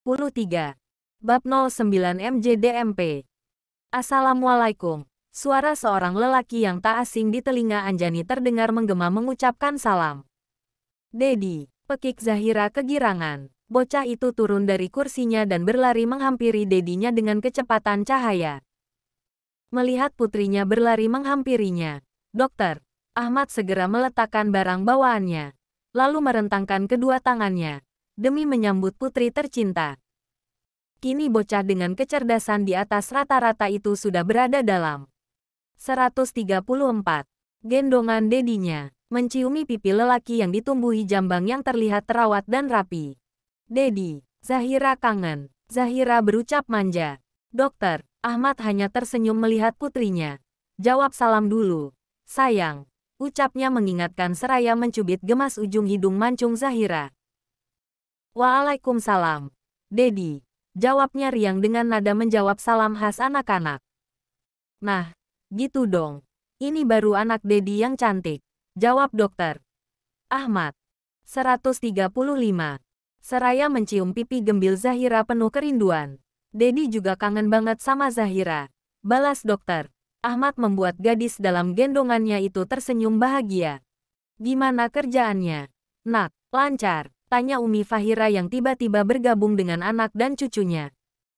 33. Bab 09 MJDMP. Assalamualaikum. Suara seorang lelaki yang tak asing di telinga Anjani terdengar menggema mengucapkan salam. Dedi, pekik Zahira kegirangan. Bocah itu turun dari kursinya dan berlari menghampiri dedinya dengan kecepatan cahaya. Melihat putrinya berlari menghampirinya, Dokter Ahmad segera meletakkan barang bawaannya, lalu merentangkan kedua tangannya demi menyambut putri tercinta. Kini bocah dengan kecerdasan di atas rata-rata itu sudah berada dalam 134. Gendongan dedinya, menciumi pipi lelaki yang ditumbuhi jambang yang terlihat terawat dan rapi. Dedi, Zahira kangen. Zahira berucap manja. Dokter Ahmad hanya tersenyum melihat putrinya. Jawab salam dulu, sayang. Ucapnya mengingatkan seraya mencubit gemas ujung hidung mancung Zahira. Waalaikumsalam, Dedi. Jawabnya riang dengan nada menjawab salam khas anak-anak. Nah, gitu dong. Ini baru anak Dedi yang cantik. Jawab Dokter Ahmad. 135. Seraya mencium pipi gembil Zahira penuh kerinduan. Dedi juga kangen banget sama Zahira. Balas Dokter Ahmad membuat gadis dalam gendongannya itu tersenyum bahagia. Gimana kerjaannya? Nak, lancar. Tanya Umi Fahira yang tiba-tiba bergabung dengan anak dan cucunya.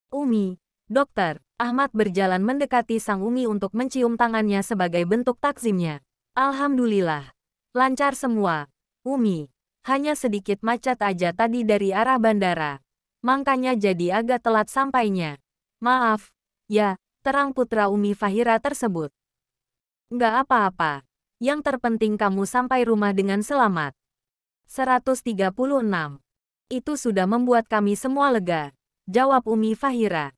Umi, Dokter Ahmad berjalan mendekati sang Umi untuk mencium tangannya sebagai bentuk takzimnya. Alhamdulillah, lancar semua, Umi. Hanya sedikit macet aja tadi dari arah bandara. Makanya jadi agak telat sampainya. Maaf, ya, terang putra Umi Fahira tersebut. Nggak apa-apa. Yang terpenting kamu sampai rumah dengan selamat. 136. Itu sudah membuat kami semua lega. Jawab Umi Fahira.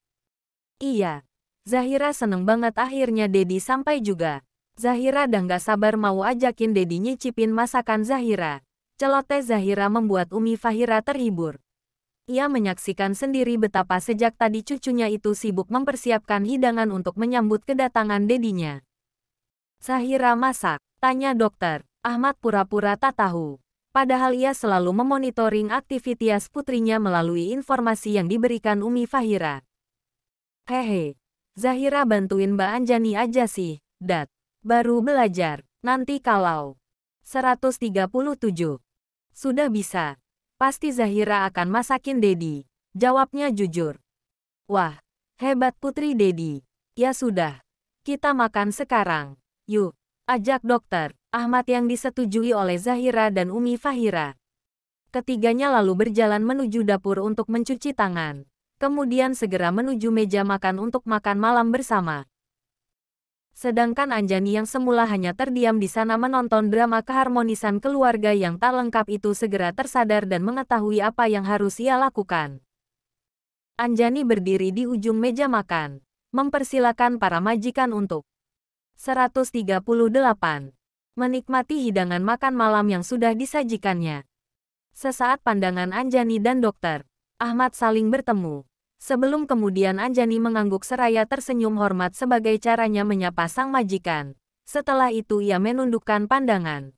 Iya. Zahira seneng banget akhirnya Dedi sampai juga. Zahira dah gak sabar mau ajakin Dedi nyicipin masakan Zahira. Celoteh Zahira membuat Umi Fahira terhibur. Ia menyaksikan sendiri betapa sejak tadi cucunya itu sibuk mempersiapkan hidangan untuk menyambut kedatangan Dedinya. Zahira masak? Tanya Dokter Ahmad pura-pura tak tahu. Padahal ia selalu memonitoring aktivitas putrinya melalui informasi yang diberikan Umi Fahira. Hehe, Zahira bantuin Mbak Anjani aja sih, Dat. Baru belajar, nanti kalau 137. Sudah bisa. Pasti Zahira akan masakin Dedi. Jawabnya jujur. Wah, hebat putri Dedi. Ya sudah, kita makan sekarang. Yuk, ajak Dokter Ahmad yang disetujui oleh Zahira dan Umi Fahira. Ketiganya lalu berjalan menuju dapur untuk mencuci tangan. Kemudian segera menuju meja makan untuk makan malam bersama. Sedangkan Anjani yang semula hanya terdiam di sana menonton drama keharmonisan keluarga yang tak lengkap itu segera tersadar dan mengetahui apa yang harus ia lakukan. Anjani berdiri di ujung meja makan, mempersilakan para majikan untuk 138. Menikmati hidangan makan malam yang sudah disajikannya. Sesaat pandangan Anjani dan Dokter Ahmad saling bertemu. Sebelum kemudian Anjani mengangguk seraya tersenyum hormat sebagai caranya menyapa sang majikan. Setelah itu ia menundukkan pandangan.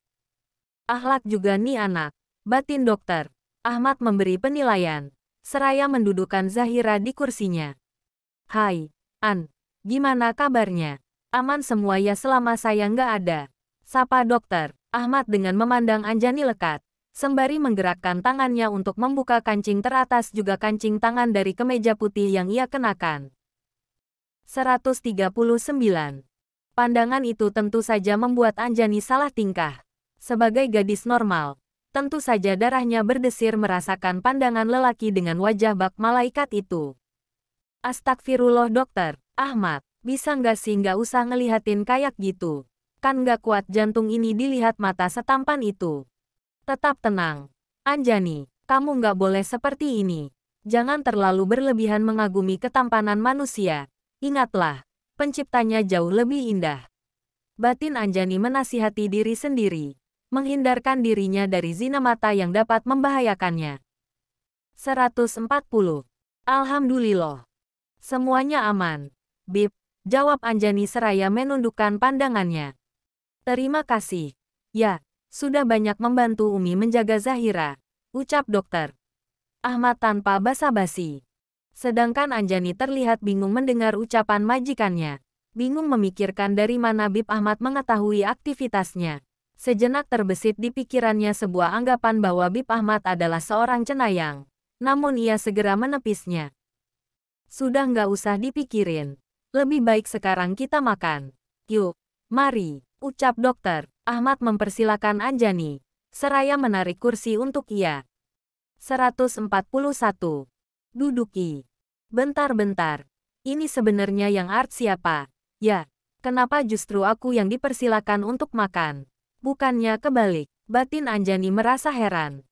Akhlak juga nih anak, batin Dokter Ahmad memberi penilaian, seraya mendudukkan Zahira di kursinya. Hai, An, gimana kabarnya? Aman semua ya selama saya nggak ada. Sapa Dokter Ahmad dengan memandang Anjani lekat, sembari menggerakkan tangannya untuk membuka kancing teratas juga kancing tangan dari kemeja putih yang ia kenakan. 139. Pandangan itu tentu saja membuat Anjani salah tingkah. Sebagai gadis normal, tentu saja darahnya berdesir merasakan pandangan lelaki dengan wajah bak malaikat itu. Astagfirullah Dokter Ahmad, bisa nggak sih nggak usah ngelihatin kayak gitu. Kan nggak kuat jantung ini dilihat mata setampan itu. Tetap tenang. Anjani, kamu nggak boleh seperti ini. Jangan terlalu berlebihan mengagumi ketampanan manusia. Ingatlah, penciptanya jauh lebih indah. Batin Anjani menasihati diri sendiri, menghindarkan dirinya dari zina mata yang dapat membahayakannya. 140. Alhamdulillah. Semuanya aman, Bib, jawab Anjani seraya menundukkan pandangannya. Terima kasih. Ya, sudah banyak membantu Umi menjaga Zahira, ucap Dokter Ahmad tanpa basa-basi. Sedangkan Anjani terlihat bingung mendengar ucapan majikannya. Bingung memikirkan dari mana Bib Ahmad mengetahui aktivitasnya. Sejenak terbesit di pikirannya sebuah anggapan bahwa Bib Ahmad adalah seorang cenayang. Namun ia segera menepisnya. Sudah nggak usah dipikirin. Lebih baik sekarang kita makan. Yuk, mari, ucap dokter. Ahmad mempersilakan Anjani. Seraya menarik kursi untuk ia. 141. Duduki. Bentar-bentar. Ini sebenarnya yang art siapa? Ya, kenapa justru aku yang dipersilakan untuk makan? Bukannya kebalik. Batin Anjani merasa heran.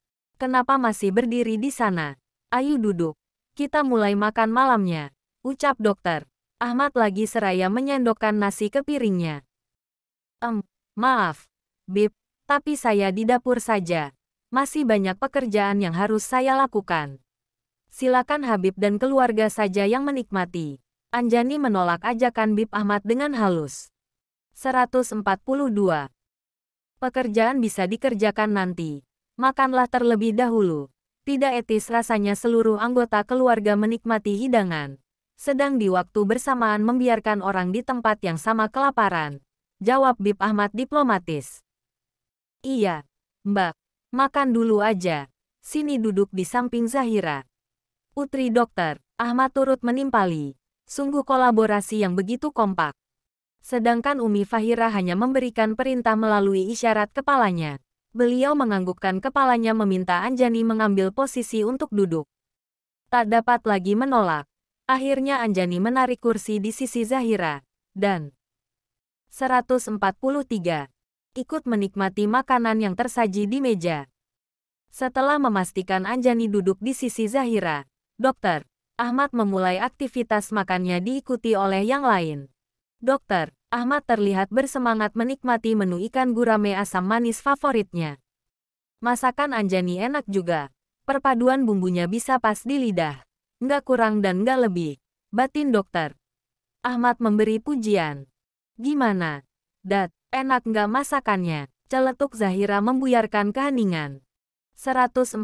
Kenapa masih berdiri di sana? Ayo duduk. Kita mulai makan malamnya. Ucap dokter. Ahmad lagi seraya menyendokkan nasi ke piringnya. Maaf, Bib, tapi saya di dapur saja. Masih banyak pekerjaan yang harus saya lakukan. Silakan Habib dan keluarga saja yang menikmati. Anjani menolak ajakan Bib Ahmad dengan halus. 142. Pekerjaan bisa dikerjakan nanti. Makanlah terlebih dahulu. Tidak etis rasanya seluruh anggota keluarga menikmati hidangan. Sedang di waktu bersamaan membiarkan orang di tempat yang sama kelaparan. Jawab Bib Ahmad diplomatis. Iya, Mbak. Makan dulu aja. Sini duduk di samping Zahira. Putri dokter, Ahmad turut menimpali. Sungguh kolaborasi yang begitu kompak. Sedangkan Umi Fahira hanya memberikan perintah melalui isyarat kepalanya. Beliau menganggukkan kepalanya meminta Anjani mengambil posisi untuk duduk. Tak dapat lagi menolak. Akhirnya Anjani menarik kursi di sisi Zahira. Dan 143. Ikut menikmati makanan yang tersaji di meja. Setelah memastikan Anjani duduk di sisi Zahira, Dokter Ahmad memulai aktivitas makannya diikuti oleh yang lain. Dokter Ahmad terlihat bersemangat menikmati menu ikan gurame asam manis favoritnya. Masakan Anjani enak juga. Perpaduan bumbunya bisa pas di lidah. Nggak kurang dan nggak lebih. Batin dokter. Ahmad memberi pujian. Gimana? Dat, enak nggak masakannya? Celetuk Zahira membuyarkan keheningan. 144.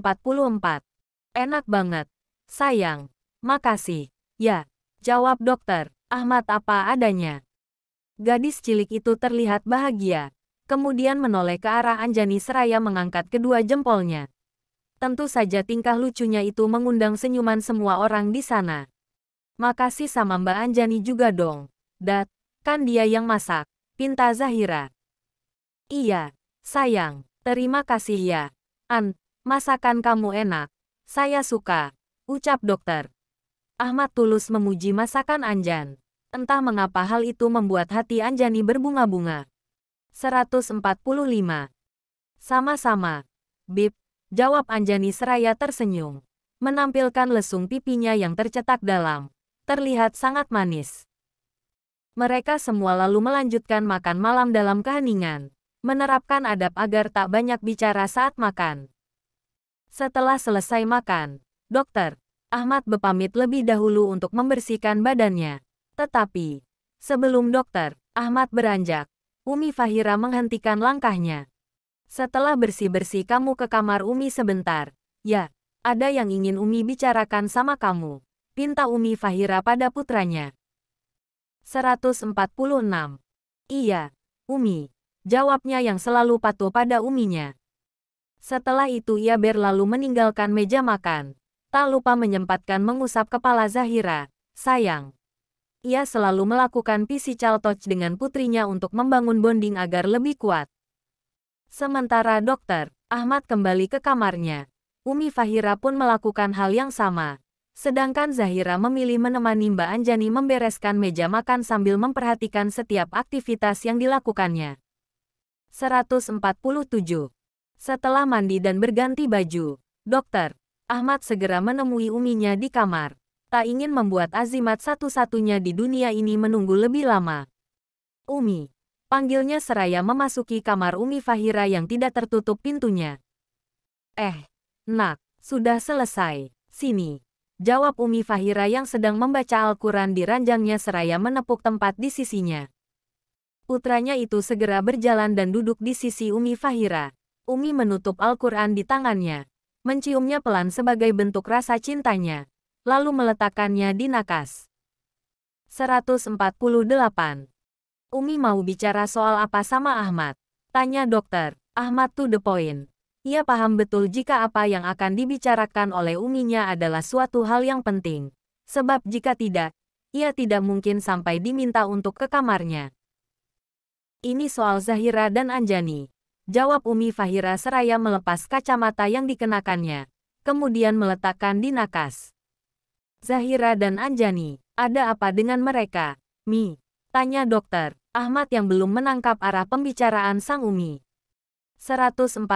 Enak banget. Sayang. Makasih. Ya. Jawab dokter. Ahmad apa adanya. Gadis cilik itu terlihat bahagia. Kemudian menoleh ke arah Anjani seraya mengangkat kedua jempolnya. Tentu saja tingkah lucunya itu mengundang senyuman semua orang di sana. Makasih sama Mbak Anjani juga dong. Dat, kan dia yang masak. Pinta Zahira. Iya, sayang. Terima kasih ya. Masakan kamu enak. Saya suka. Ucap dokter. Ahmad tulus memuji masakan Anjan. Entah mengapa hal itu membuat hati Anjani berbunga-bunga. 145. Sama-sama. Bib, jawab Anjani seraya tersenyum. Menampilkan lesung pipinya yang tercetak dalam. Terlihat sangat manis. Mereka semua lalu melanjutkan makan malam dalam keheningan. Menerapkan adab agar tak banyak bicara saat makan. Setelah selesai makan, Dokter Ahmad berpamit lebih dahulu untuk membersihkan badannya. Tetapi, sebelum Dokter Ahmad beranjak, Umi Fahira menghentikan langkahnya. Setelah bersih-bersih kamu ke kamar Umi sebentar. Ya, ada yang ingin Umi bicarakan sama kamu. Pinta Umi Fahira pada putranya. 146. Iya, Umi. Jawabnya yang selalu patuh pada uminya. Setelah itu ia berlalu meninggalkan meja makan. Tak lupa menyempatkan mengusap kepala Zahira. Sayang. Ia selalu melakukan physical touch dengan putrinya untuk membangun bonding agar lebih kuat. Sementara Dokter Ahmad kembali ke kamarnya. Umi Fahira pun melakukan hal yang sama. Sedangkan Zahira memilih menemani Mbak Anjani membereskan meja makan sambil memperhatikan setiap aktivitas yang dilakukannya. 147. Setelah mandi dan berganti baju, Dokter Ahmad segera menemui uminya di kamar. Tak ingin membuat Azimat satu-satunya di dunia ini menunggu lebih lama. Umi, panggilnya seraya memasuki kamar Umi Fahira yang tidak tertutup pintunya. Nak, sudah selesai. Sini. Jawab Umi Fahira yang sedang membaca Al-Quran di ranjangnya seraya menepuk tempat di sisinya. Putranya itu segera berjalan dan duduk di sisi Umi Fahira. Umi menutup Al-Quran di tangannya. menciumnya pelan sebagai bentuk rasa cintanya, lalu meletakkannya di nakas. 148. Umi mau bicara soal apa sama Ahmad? Tanya dokter. Ahmad to the point. Ia paham betul jika apa yang akan dibicarakan oleh uminya adalah suatu hal yang penting. Sebab jika tidak, ia tidak mungkin sampai diminta untuk ke kamarnya. Ini soal Zahira dan Anjani. Jawab Umi Fahira seraya melepas kacamata yang dikenakannya. Kemudian meletakkan di nakas. Zahira dan Anjani, ada apa dengan mereka? Mi? Tanya dokter. Ahmad yang belum menangkap arah pembicaraan sang Umi. 149.